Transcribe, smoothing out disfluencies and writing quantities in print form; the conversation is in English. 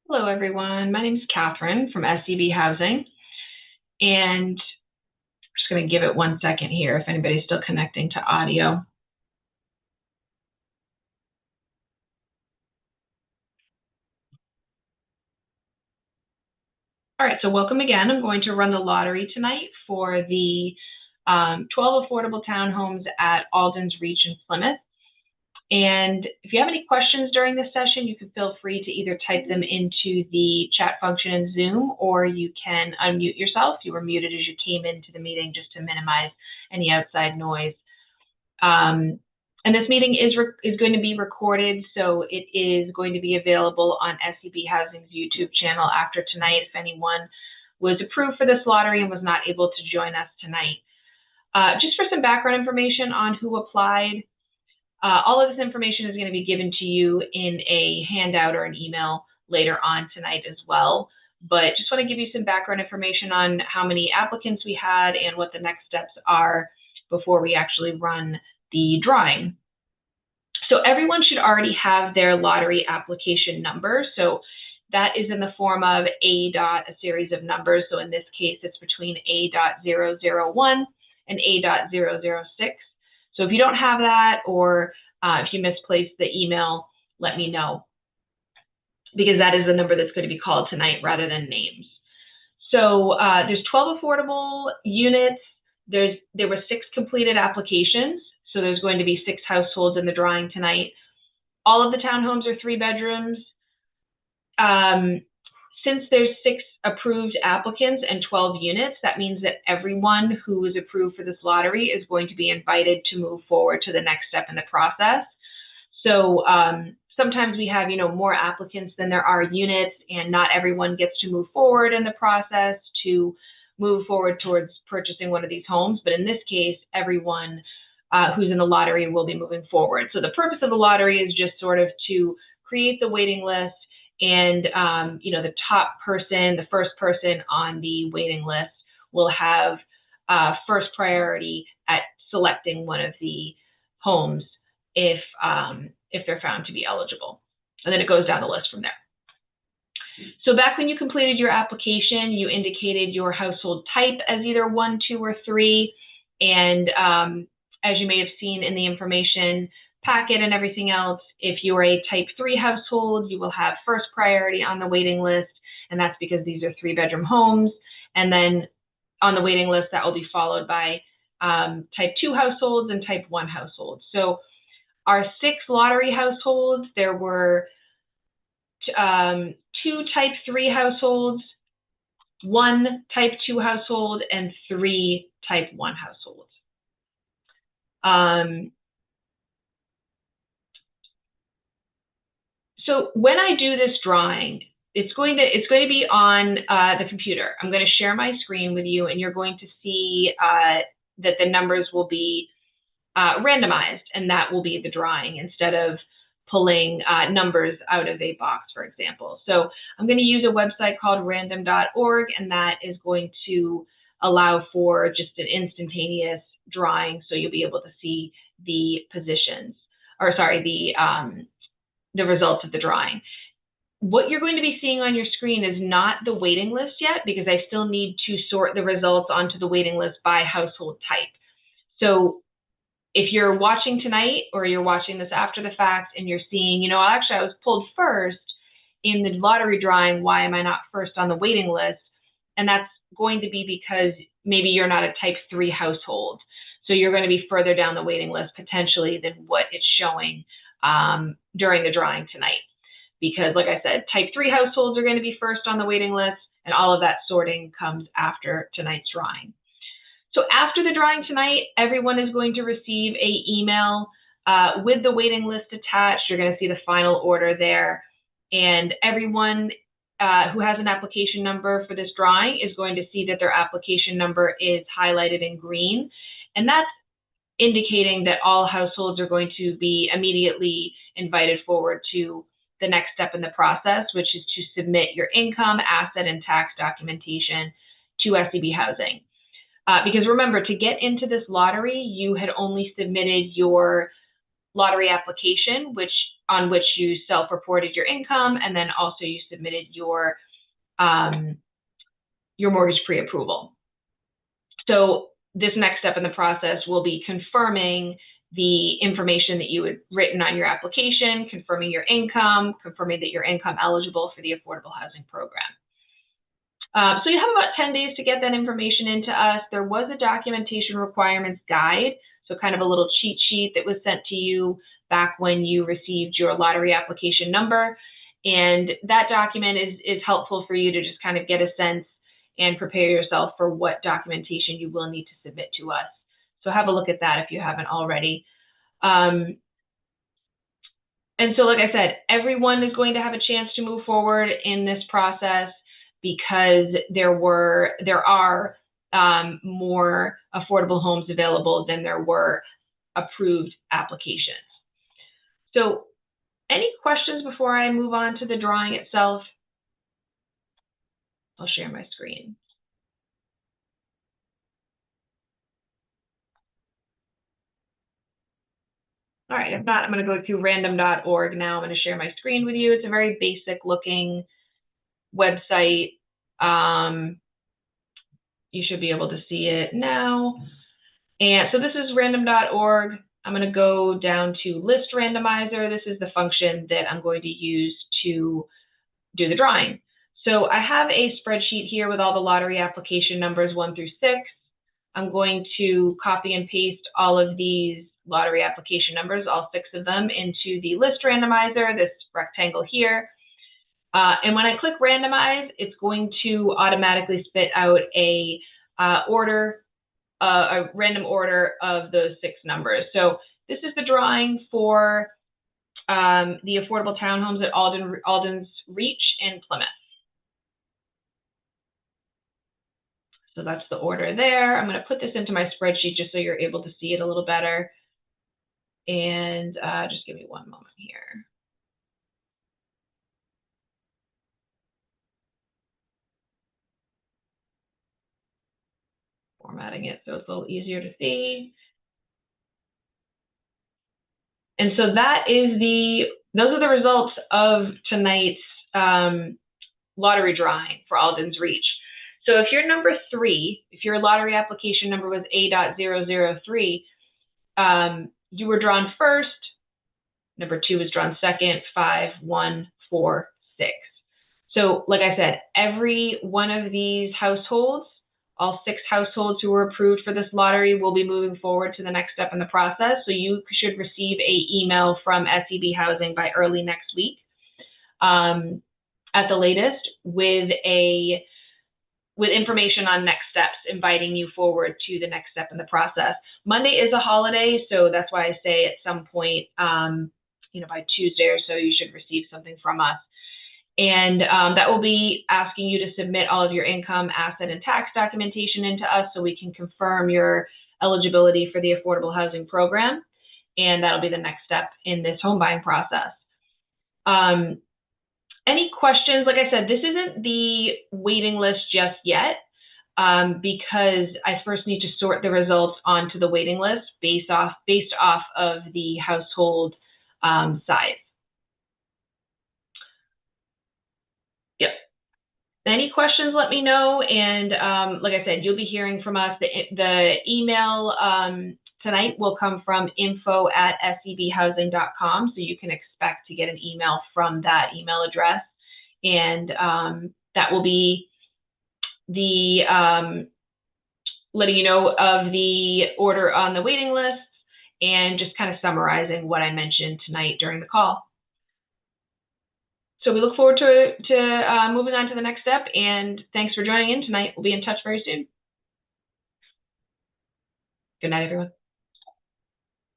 Hello, everyone. My name is Catherine from SEB Housing, and I'm just going to give it 1 second here if anybody's still connecting to audio. All right, so welcome again. I'm going to run the lottery tonight for the 12 affordable townhomes at Alden's Reach in Plymouth. And if you have any questions during this session, you can feel free to either type them into the chat function in Zoom, or you can unmute yourself. You were muted as you came into the meeting just to minimize any outside noise. And this meeting is going to be recorded, so it is going to be available on SEB Housing's YouTube channel after tonight if anyone was approved for this lottery and was not able to join us tonight. Just for some background information on who applied, all of this information is going to be given to you in a handout or an email later on tonight as well. But just want to give you some background information on how many applicants we had and what the next steps are before we actually run the drawing. So everyone should already have their lottery application number. So that is in the form of a series of numbers. So in this case, it's between A.001 and A.006. So if you don't have that, or if you misplaced the email, let me know, because that is the number that's going to be called tonight rather than names. So there's 12 affordable units. There were 6 completed applications. So there's going to be 6 households in the drawing tonight. All of the townhomes are 3 bedrooms. Since there's 6 approved applicants and 12 units, that means that everyone who is approved for this lottery is going to be invited to move forward to the next step in the process. So sometimes we have, more applicants than there are units, and not everyone gets to move forward in the process to move forward towards purchasing one of these homes. But in this case, everyone who's in the lottery will be moving forward. So the purpose of the lottery is just sort of to create the waiting list, and the top person, the first person on the waiting list, will have first priority at selecting one of the homes if they're found to be eligible. And then it goes down the list from there. So back when you completed your application, you indicated your household type as either 1, 2, or 3. And as you may have seen in the information packet and everything else, if you are a type 3 household, you will have first priority on the waiting list, and that's because these are 3-bedroom homes. And then on the waiting list, that will be followed by type 2 households and type 1 households. So our 6 lottery households, there were 2 type 3 households, 1 type 2 household, and 3 type 1 households. So when I do this drawing, it's going to be on the computer. I'm going to share my screen with you, and you're going to see that the numbers will be randomized, and that will be the drawing instead of pulling numbers out of a box, for example. So I'm going to use a website called random.org, and that is going to allow for just an instantaneous drawing, so you'll be able to see the positions, or sorry, the results of the drawing. What you're going to be seeing on your screen is not the waiting list yet, because I still need to sort the results onto the waiting list by household type. So if you're watching tonight, or you're watching this after the fact, and you're seeing, actually I was pulled first in the lottery drawing, why am I not first on the waiting list? And that's going to be because maybe you're not a type 3 household. So you're going to be further down the waiting list potentially than what it's showing during the drawing tonight. Because like I said, type 3 households are going to be first on the waiting list, and all of that sorting comes after tonight's drawing. So after the drawing tonight, everyone is going to receive an email with the waiting list attached. You're going to see the final order there. And everyone who has an application number for this drawing is going to see that their application number is highlighted in green. And that's indicating that all households are going to be immediately invited forward to the next step in the process, which is to submit your income, asset, and tax documentation to SEB Housing. Because remember, to get into this lottery, you had only submitted your lottery application, which on which you self-reported your income, and then also you submitted your mortgage pre-approval. So this next step in the process will be confirming the information that you had written on your application, confirming your income, confirming that you're income eligible for the affordable housing program. So you have about 10 days to get that information into us. There was a documentation requirements guide, so kind of a little cheat sheet that was sent to you back when you received your lottery application number. And that document is helpful for you to just kind of get a sense and prepare yourself for what documentation you will need to submit to us. So have a look at that if you haven't already. And so, like I said, everyone is going to have a chance to move forward in this process because there are more affordable homes available than there were approved applications. So any questions before I move on to the drawing itself? I'll share my screen. All right, if not, I'm going to go to random.org now. I'm going to share my screen with you. It's a very basic looking website. You should be able to see it now. And so this is random.org. I'm going to go down to list randomizer. This is the function that I'm going to use to do the drawing. So I have a spreadsheet here with all the lottery application numbers 1 through 6. I'm going to copy and paste all of these lottery application numbers, all 6 of them, into the list randomizer, this rectangle here. And when I click randomize, it's going to automatically spit out a random order of those 6 numbers. So this is the drawing for the affordable townhomes at Alden's Reach in Plymouth. So that's the order there. I'm going to put this into my spreadsheet just so you're able to see it a little better. And just give me one moment here. Formatting it so it's a little easier to see. And so those are the results of tonight's lottery drawing for Alden's Reach. So if you're number 3, if your lottery application number was A.003, you were drawn first. Number 2 was drawn second, 5, 1, 4, 6. So like I said, every one of these households, all 6 households who were approved for this lottery will be moving forward to the next step in the process. So you should receive an email from SEB Housing by early next week at the latest with information on next steps, inviting you forward to the next step in the process. Monday is a holiday, so that's why I say at some point, by Tuesday or so, you should receive something from us. And that will be asking you to submit all of your income, asset, and tax documentation into us so we can confirm your eligibility for the affordable housing program. And that'll be the next step in this home buying process. Any questions? Like I said, this isn't the waiting list just yet because I first need to sort the results onto the waiting list based off of the household size. Yep. Any questions, let me know. And like I said, you'll be hearing from us. The email tonight will come from info@sebhousing.com. So you can expect to get an email from that email address. And that will be the letting you know of the order on the waiting list and just kind of summarizing what I mentioned tonight during the call. So we look forward to moving on to the next step, and thanks for joining in tonight. We'll be in touch very soon. Good night, everyone.